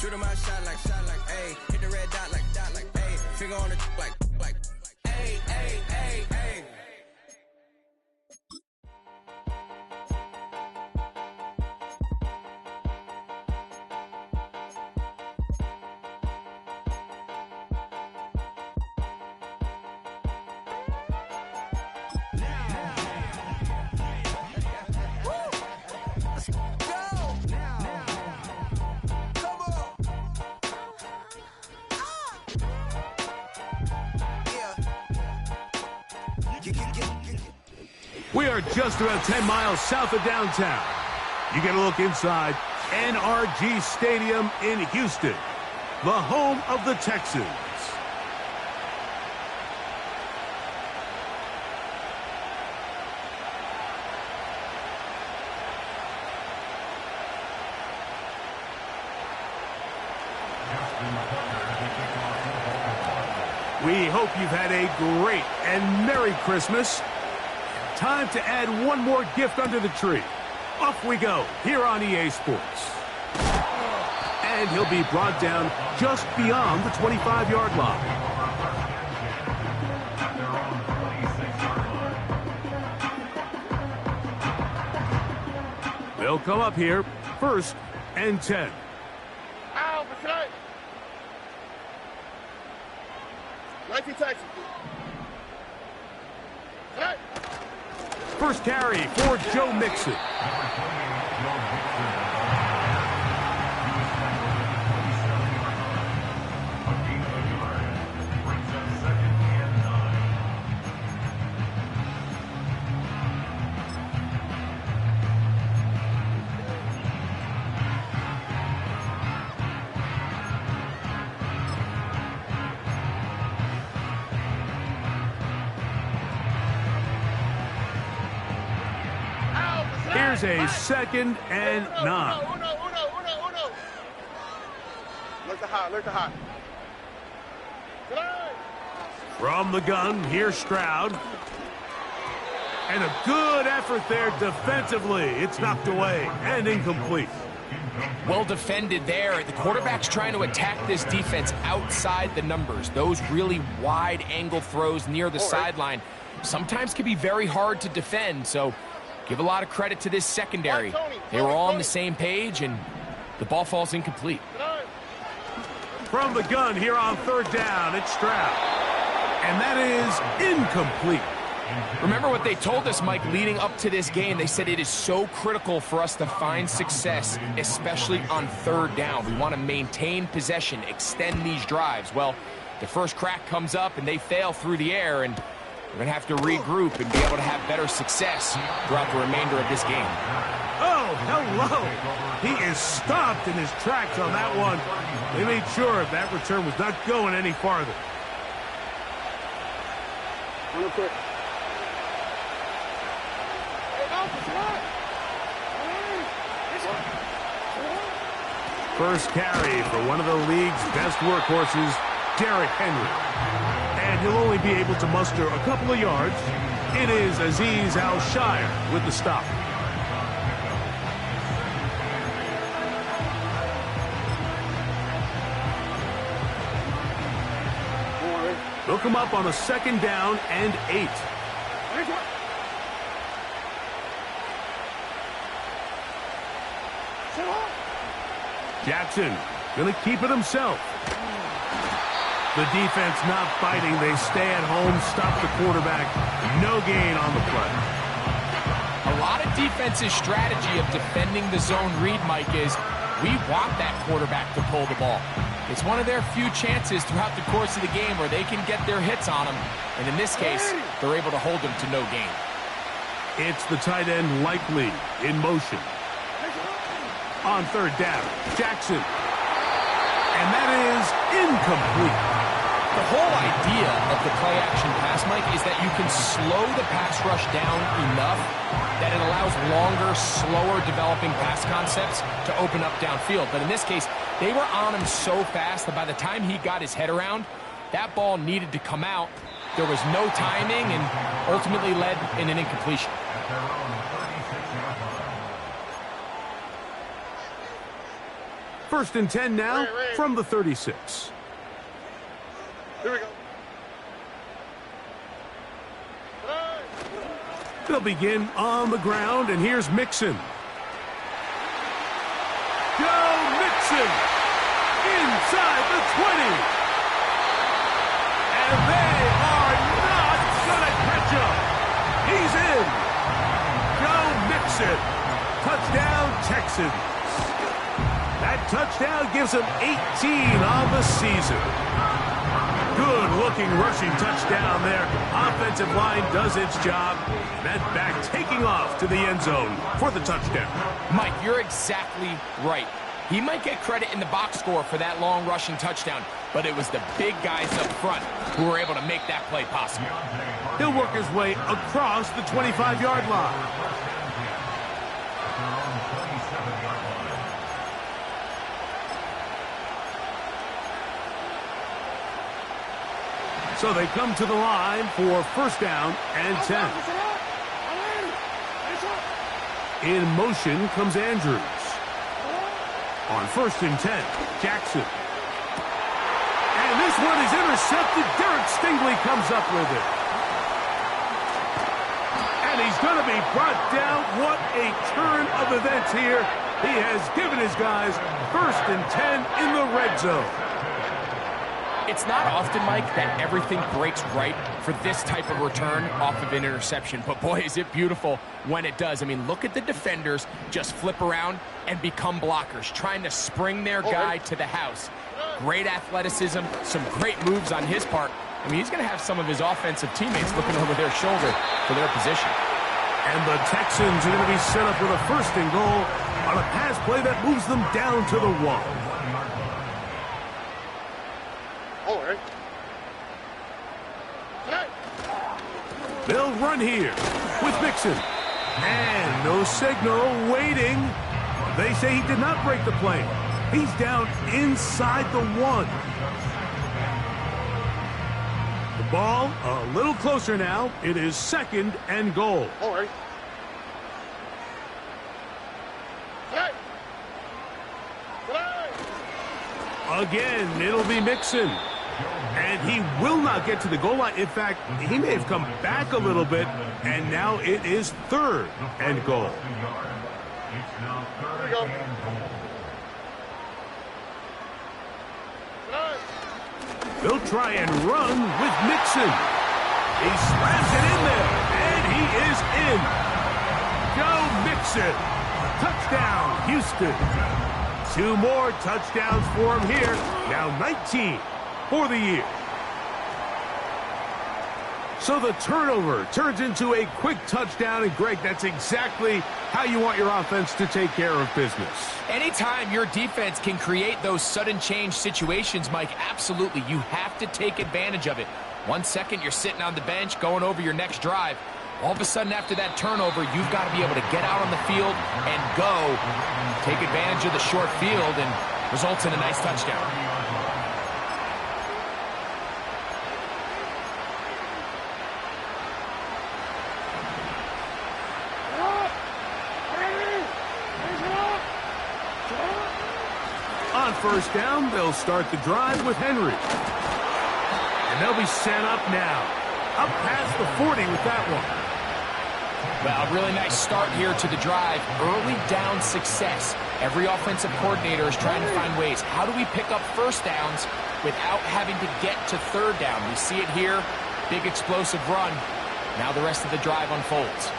Shoot him out, shot like, ayy. Hit the red dot like, ayy. Finger on the like, ayy, ayy, ayy, ayy. We are just about 10 miles south of downtown. You get a look inside NRG Stadium in Houston, the home of the Texans. We hope you've had a great and Merry Christmas. Time to add one more gift under the tree. Off we go here on EA Sports. And he'll be brought down just beyond the 25-yard line. They'll come up here, 1st and 10. First carry for Joe Mixon. Here's a 2nd and 9. Look to high. From the gun, here's Stroud. And a good effort there defensively. It's knocked away and incomplete. Well defended there. The quarterback's trying to attack this defense outside the numbers. Those really wide angle throws near the sideline sometimes can be very hard to defend, so give a lot of credit to this secondary. They were all on the same page, and the ball falls incomplete. From the gun here on 3rd down, it's Stroud. And that is incomplete. Remember what they told us, Mike, leading up to this game. They said it is so critical for us to find success, especially on 3rd down. We want to maintain possession, extend these drives. Well, the first crack comes up, and they fail through the air, and we're going to have to regroup and be able to have better success throughout the remainder of this game. Oh, hello. He is stopped in his tracks on that one. They made sure that return was not going any farther. First carry for one of the league's best workhorses, Derrick Henry. And he'll only be able to muster a couple of yards. It is Azeez Al-Shire with the stop. They'll come up on a 2nd down and 8. Jackson gonna keep it himself. The defense not fighting. They stay at home, stop the quarterback. No gain on the play. A lot of defense's strategy of defending the zone read, Mike, is we want that quarterback to pull the ball. It's one of their few chances throughout the course of the game where they can get their hits on him. And in this case, they're able to hold him to no gain. It's the tight end Likely in motion. On 3rd down, Jackson. And that is incomplete. The whole idea of the play-action pass, Mike, is that you can slow the pass rush down enough that it allows longer, slower developing pass concepts to open up downfield. But in this case, they were on him so fast that by the time he got his head around, that ball needed to come out. There was no timing and ultimately led in an incompletion. First and 10 now from the 36. Here we go. They'll begin on the ground, and here's Mixon. Joe Mixon inside the 20. And they are not going to catch him. He's in. Joe Mixon. Touchdown, Texans. That touchdown gives him 18 on the season. Good-looking rushing touchdown there. Offensive line does its job. That back taking off to the end zone for the touchdown. Mike, you're exactly right. He might get credit in the box score for that long rushing touchdown, but it was the big guys up front who were able to make that play possible. He'll work his way across the 25-yard line. So they come to the line for first down and 10. In motion comes Andrews. On first and 10, Jackson. And this one is intercepted. Derek Stingley comes up with it. And he's going to be brought down. What a turn of events here. He has given his guys first and 10 in the red zone. It's not often, Mike, that everything breaks right for this type of return off of an interception. But, boy, is it beautiful when it does. I mean, look at the defenders just flip around and become blockers, trying to spring their guy to the house. Great athleticism, some great moves on his part. I mean, he's going to have some of his offensive teammates looking over their shoulder for their position. And the Texans are going to be set up with a first and goal on a pass play that moves them down to the 1. They'll run here with Mixon. And no signal, waiting. They say he did not break the play. He's down inside the 1. The ball a little closer now. It is second and goal. All right. Again, it'll be Mixon. And he will not get to the goal line. In fact, he may have come back a little bit, and now it is third and goal. Here we go. They'll try and run with Mixon. He slams it in there, and he is in. Joe Mixon. Touchdown, Houston. 2 more touchdowns for him here. Now 19 for the year. So the turnover turns into a quick touchdown, and Greg, that's exactly how you want your offense to take care of business. Anytime your defense can create those sudden change situations, Mike, absolutely, you have to take advantage of it. 1 second, you're sitting on the bench going over your next drive. All of a sudden, after that turnover, you've got to be able to get out on the field and go, take advantage of the short field, and results in a nice touchdown. On first down, they'll start the drive with Henry. And they'll be set up now. Up past the 40 with that one. Well, a really nice start here to the drive. Early down success. Every offensive coordinator is trying to find ways. How do we pick up first downs without having to get to third down? We see it here. Big explosive run. Now the rest of the drive unfolds.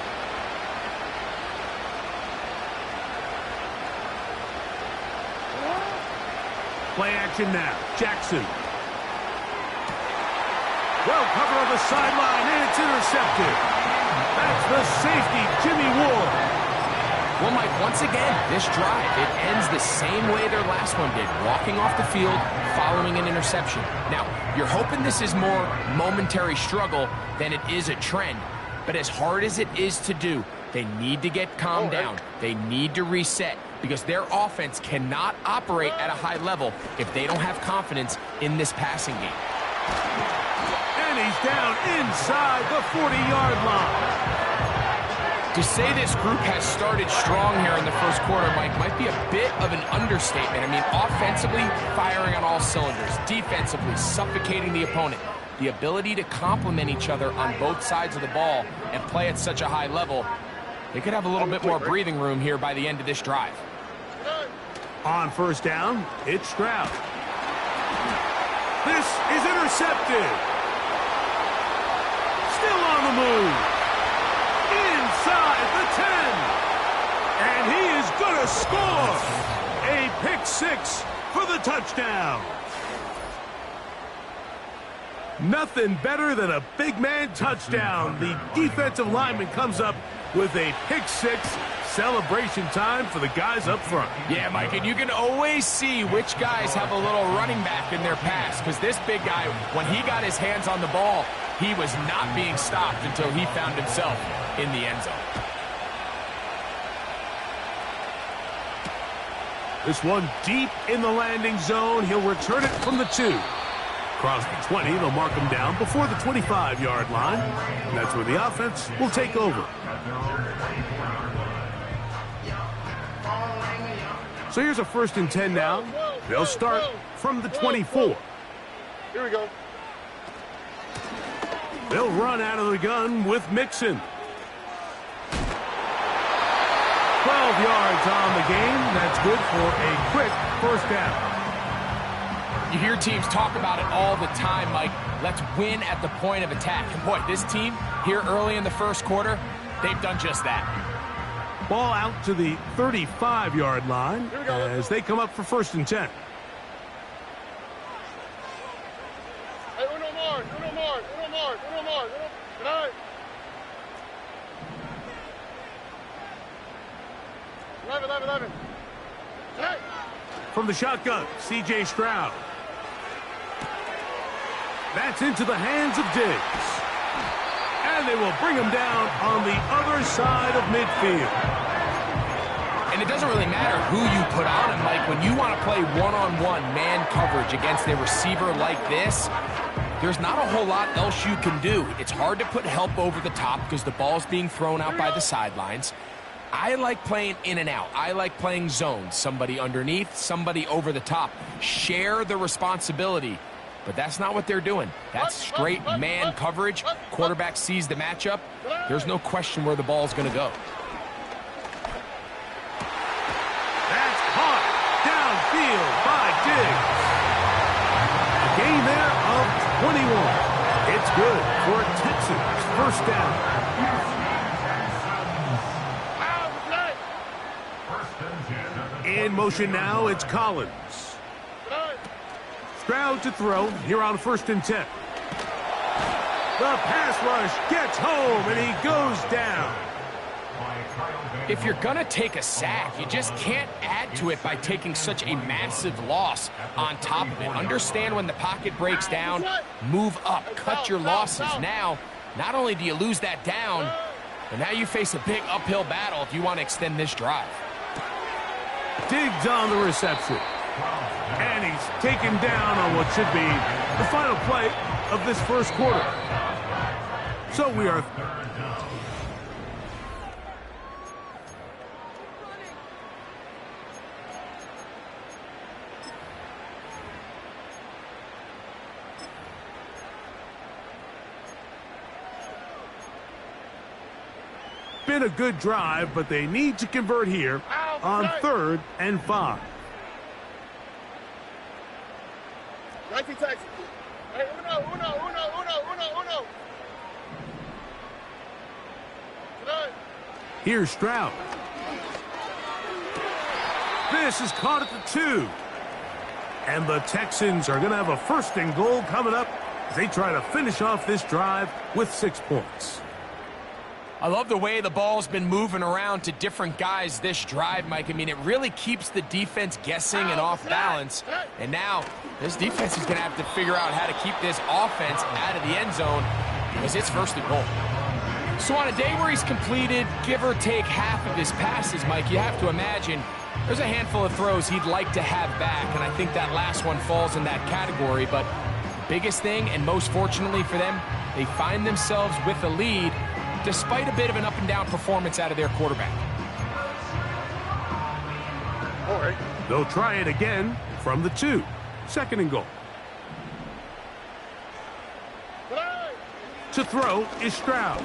Play action now. Jackson. Well covered on the sideline, and it's intercepted. That's the safety, Jimmy Ward. Well, Mike, once again, this drive, it ends the same way their last one did. Walking off the field, following an interception. Now, you're hoping this is more momentary struggle than it is a trend. But as hard as it is to do, they need to get calmed down. They need to reset, because their offense cannot operate at a high level if they don't have confidence in this passing game. And he's down inside the 40-yard line. To say this group has started strong here in the first quarter, Mike, might be a bit of an understatement. I mean, offensively, firing on all cylinders. Defensively, suffocating the opponent. The ability to complement each other on both sides of the ball and play at such a high level, they could have a little bit more breathing room here by the end of this drive. On first down, it's Stroud. This is intercepted. Still on the move. Inside the 10. And he is going to score. A pick six for the touchdown. Nothing better than a big man touchdown. The defensive lineman comes up with a pick six. Celebration time for the guys up front. Yeah, Mike, and you can always see which guys have a little running back in their pass, because this big guy, when he got his hands on the ball, he was not being stopped until he found himself in the end zone. This one deep in the landing zone. He'll return it from the 2. Across the 20, they'll mark him down before the 25-yard line. And that's where the offense will take over. So here's a 1st and 10 now. They'll start from the 24. Here we go. They'll run out of the gun with Mixon. 12 yards on the game. That's good for a quick first down. You hear teams talk about it all the time, Mike. Let's win at the point of attack. And boy, this team here early in the first quarter, they've done just that. Ball out to the 35-yard line as they come up for 1st and 10. Hey, uno more. Good night. 11. Good night. From the shotgun, C.J. Stroud. That's into the hands of Diggs. And they will bring him down on the other side of midfield. And it doesn't really matter who you put on him, Mike. When you want to play one-on-one man coverage against a receiver like this, there's not a whole lot else you can do. It's hard to put help over the top because the ball's being thrown out by the sidelines. I like playing in and out. I like playing zones. Somebody underneath, somebody over the top. Share the responsibility. But that's not what they're doing. That's straight man coverage. Quarterback sees the matchup. There's no question where the ball's going to go. That's caught downfield by Diggs. A gain there of 21. It's good for Texans. First down. In motion now, it's Collins. Stroud to throw here on 1st and 10. The pass rush gets home, and he goes down. If you're going to take a sack, you just can't add to it by taking such a massive loss on top of it. Understand when the pocket breaks down, move up, cut your losses. Now, not only do you lose that down, but now you face a big uphill battle if you want to extend this drive. Diggs on the reception. And he's taken down on what should be the final play of this first quarter. So we are... Been a good drive, but they need to convert here on 3rd and 5. 19 Texas. Hey, uno. Tonight. Here's Stroud. This is caught at the 2. And the Texans are going to have a 1st and goal coming up as they try to finish off this drive with 6 points. I love the way the ball's been moving around to different guys this drive, Mike. I mean, it really keeps the defense guessing and off balance. And now, this defense is going to have to figure out how to keep this offense out of the end zone because it's 1st and goal. So on a day where he's completed, give or take half of his passes, Mike, you have to imagine there's a handful of throws he'd like to have back, and I think that last one falls in that category. But the biggest thing, and most fortunately for them, they find themselves with a lead. despite a bit of an up-and-down performance out of their quarterback. All right. They'll try it again from the 2. 2nd and goal. Today. To throw is Stroud.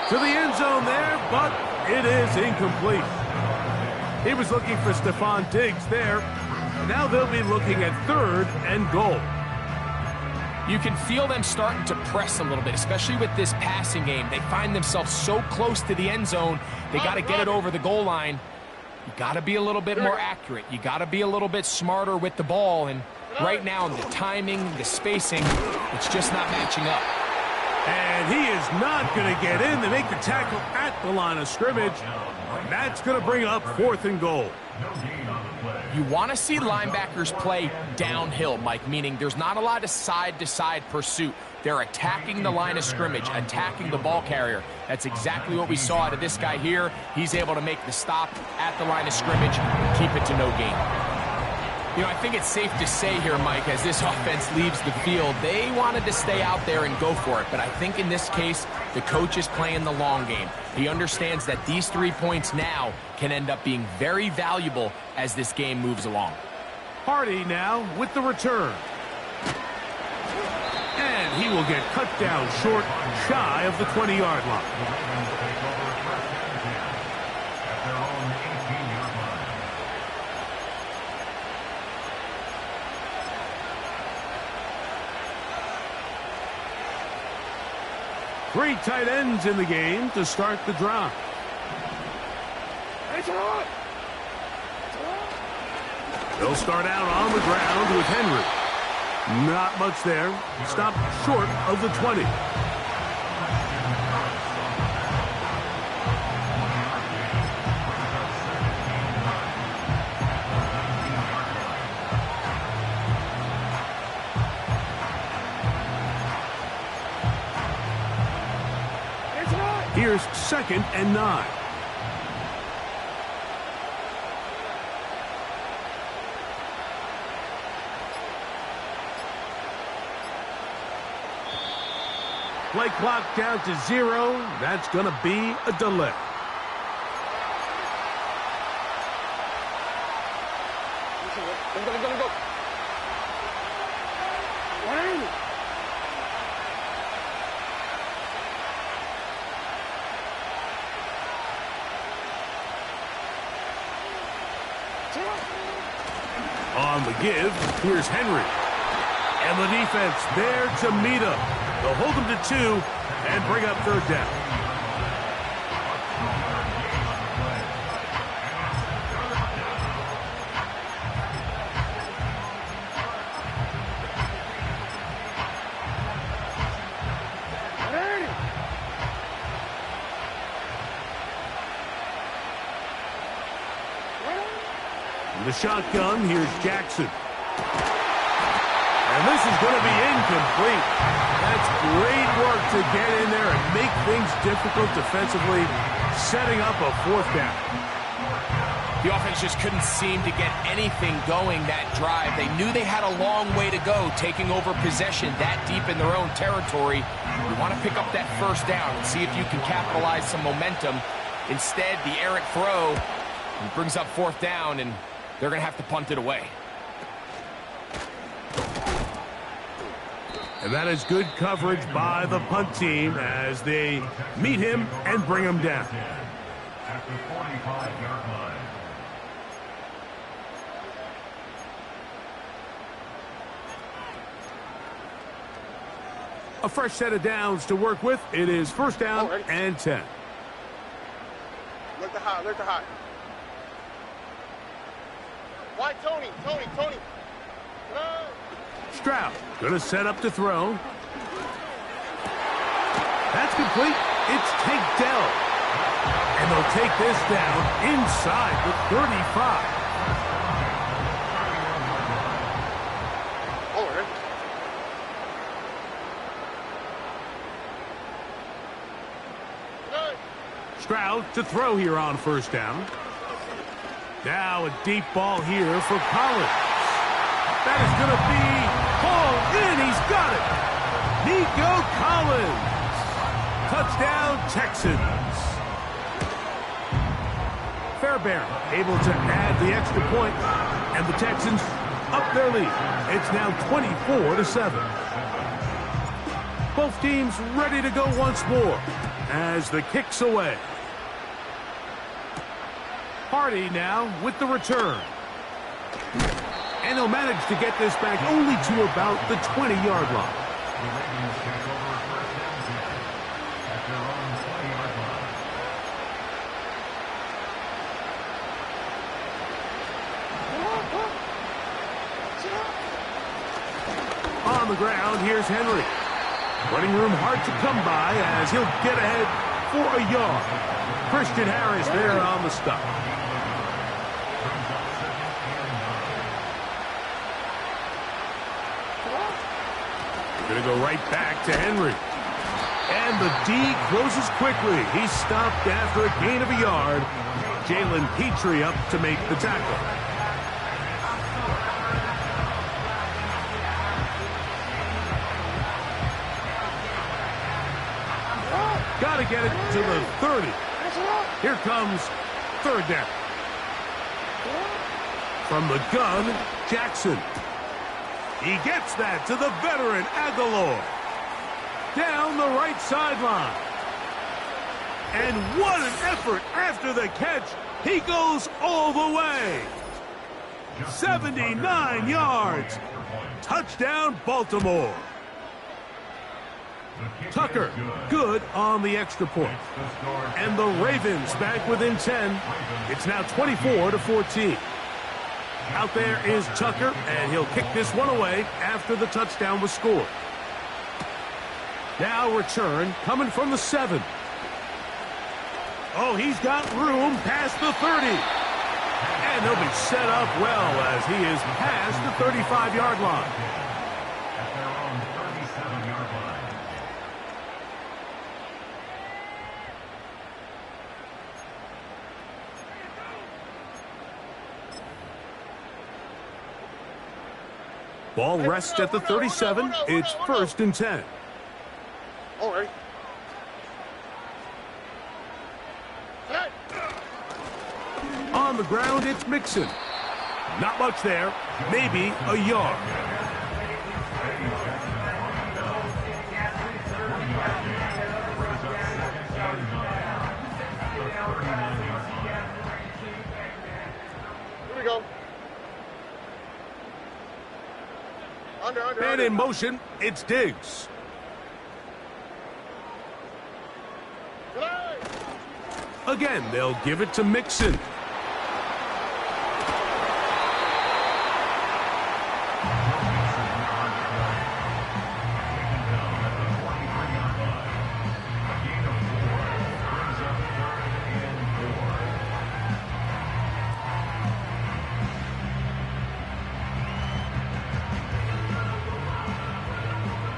To the end zone there, but it is incomplete. He was looking for Stephon Diggs there. Now they'll be looking at 3rd and goal. You can feel them starting to press a little bit, especially with this passing game. They find themselves so close to the end zone, they got to get it over the goal line. You got to be a little bit more accurate. You got to be a little bit smarter with the ball. And right now, the timing, the spacing, it's just not matching up. And he is not going to get in. They make the tackle at the line of scrimmage. And that's going to bring up 4th and goal. You want to see linebackers play downhill, Mike, meaning there's not a lot of side-to-side pursuit. They're attacking the line of scrimmage, attacking the ball carrier. That's exactly what we saw out of this guy here. He's able to make the stop at the line of scrimmage and keep it to no gain. You know, I think it's safe to say here, Mike, as this offense leaves the field, they wanted to stay out there and go for it. But I think in this case, the coach is playing the long game. He understands that these 3 points now can end up being very valuable as this game moves along. Hardy now with the return. And he will get cut down short, shy of the 20-yard line. Three tight ends in the game to start the drive. They'll start out on the ground with Henry. Not much there. Stopped short of the 20. Here's 2nd and 9. Play clock down to 0. That's going to be a delay. Go. On the give, here's Henry. And the defense there to meet him. They'll hold him to 2 and bring up 3rd down. The shotgun, here's Jackson. And this is going to be incomplete. That's great work to get in there and make things difficult defensively, setting up a 4th down. The offense just couldn't seem to get anything going that drive. They knew they had a long way to go, taking over possession that deep in their own territory. You want to pick up that 1st down and see if you can capitalize some momentum. Instead, the errant throw brings up 4th down, and they're going to have to punt it away. And that is good coverage by the punt team as they meet him and bring him down. At the 45-yard line. A fresh set of downs to work with. It is 1st down and 10. Look to high. Wide Tony. Stroud gonna set up to throw. That's complete. It's Tank Dell. And they'll take this down inside the 35. Stroud to throw here on 1st down. Now a deep ball here for Collins. That is going to be hauled in. He's got it. Nico Collins. Touchdown, Texans. Fairbairn able to add the extra point, and the Texans up their lead. It's now 24-7. Both teams ready to go once more as the kick's away. Hardy now with the return. And he'll manage to get this back only to about the 20-yard line. The Ravens take over first and 10 at their own 20-yard line. On the ground, here's Henry. Running room hard to come by as he'll get ahead for a yard. Christian Harris there on the stop. Going to go right back to Henry. And the D closes quickly. He's stopped after a gain of a yard. Jalen Petrie up to make the tackle. Got to get it to the 30. Here comes third down. From the gun, Jackson. He gets that to the veteran Aguilar. Down the right sideline. And what an effort after the catch. He goes all the way. 79 yards. Touchdown, Baltimore. Tucker, good on the extra point. And the Ravens back within 10. It's now 24-14. Out there is Tucker, and he'll kick this one away after the touchdown was scored. Now return coming from the 7. Oh, he's got room past the 30. And he'll be set up well as he is past the 35-yard line. At their own 37-yard line. Ball rests at the 37. It's first and 10. All right. On the ground, it's Mixon. Not much there. Maybe a yard. Here we go. And in motion, it's Diggs. Again, they'll give it to Mixon.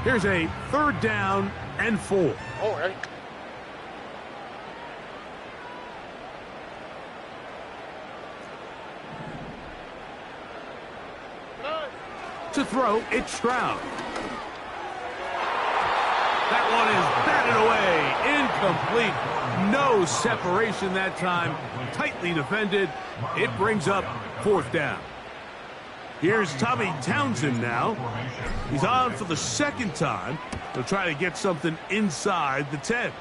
Here's a third down and 4. All right. To throw, it's Stroud. That one is batted away. Incomplete. No separation that time. Tightly defended. It brings up fourth down. Here's Tommy Townsend now. He's on for the second time. He'll try to get something inside the 10.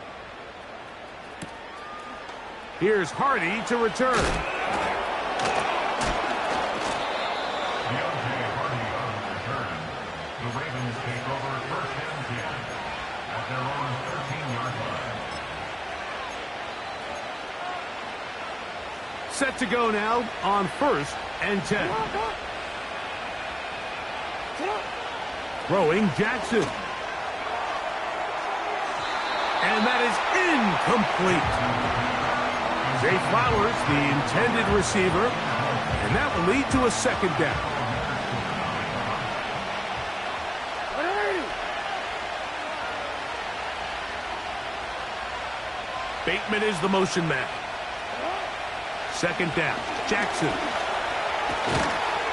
Here's Hardy to return. The Ravens take over first and 10 at their own 13-yard line. Set to go now on first and 10. Throwing Jackson. And that is incomplete. Zay Flowers, the intended receiver, and that will lead to a second down. Bateman is the motion man. Second down, Jackson.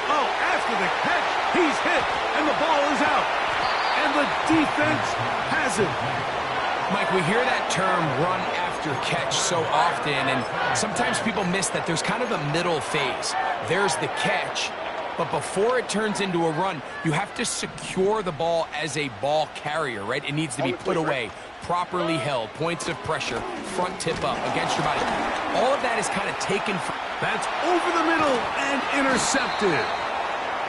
Oh, after the catch, he's hit, and the ball is out. And the defense has it. Mike, we hear that term run after catch so often, and sometimes people miss that there's kind of a middle phase. There's the catch, but before it turns into a run, you have to secure the ball as a ball carrier, right? It needs to be put away, properly held, points of pressure, front tip up against your body. All of that is kind of taken from... That's over the middle and intercepted.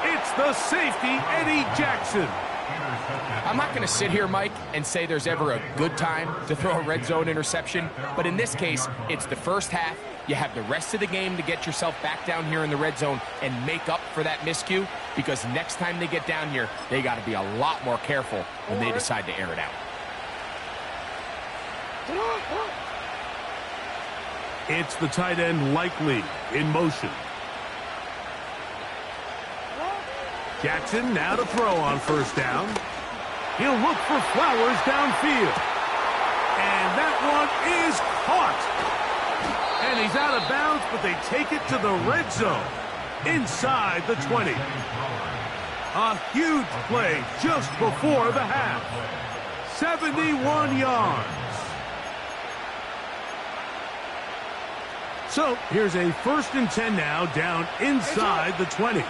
It's the safety, Eddie Jackson. I'm not going to sit here, Mike, and say there's ever a good time to throw a red zone interception, but in this case, it's the first half. You have the rest of the game to get yourself back down here in the red zone and make up for that miscue, because next time they get down here, they got to be a lot more careful when they decide to air it out. It's the tight end Likely in motion. Jackson now to throw on first down. He'll look for Flowers downfield. And that one is caught. And he's out of bounds, but they take it to the red zone inside the 20. A huge play just before the half. 71 yards. So here's a 1st and 10 now, down inside the 20.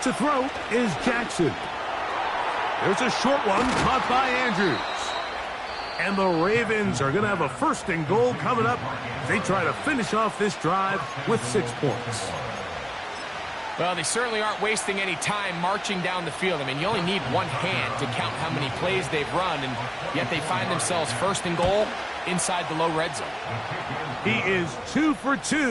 To throw is Jackson. There's a short one caught by Andrews. And the Ravens are going to have a 1st and goal coming up. They try to finish off this drive with 6 points. Well, they certainly aren't wasting any time marching down the field. I mean, you only need one hand to count how many plays they've run, and yet they find themselves 1st and goal inside the low red zone. He is 2 for 2.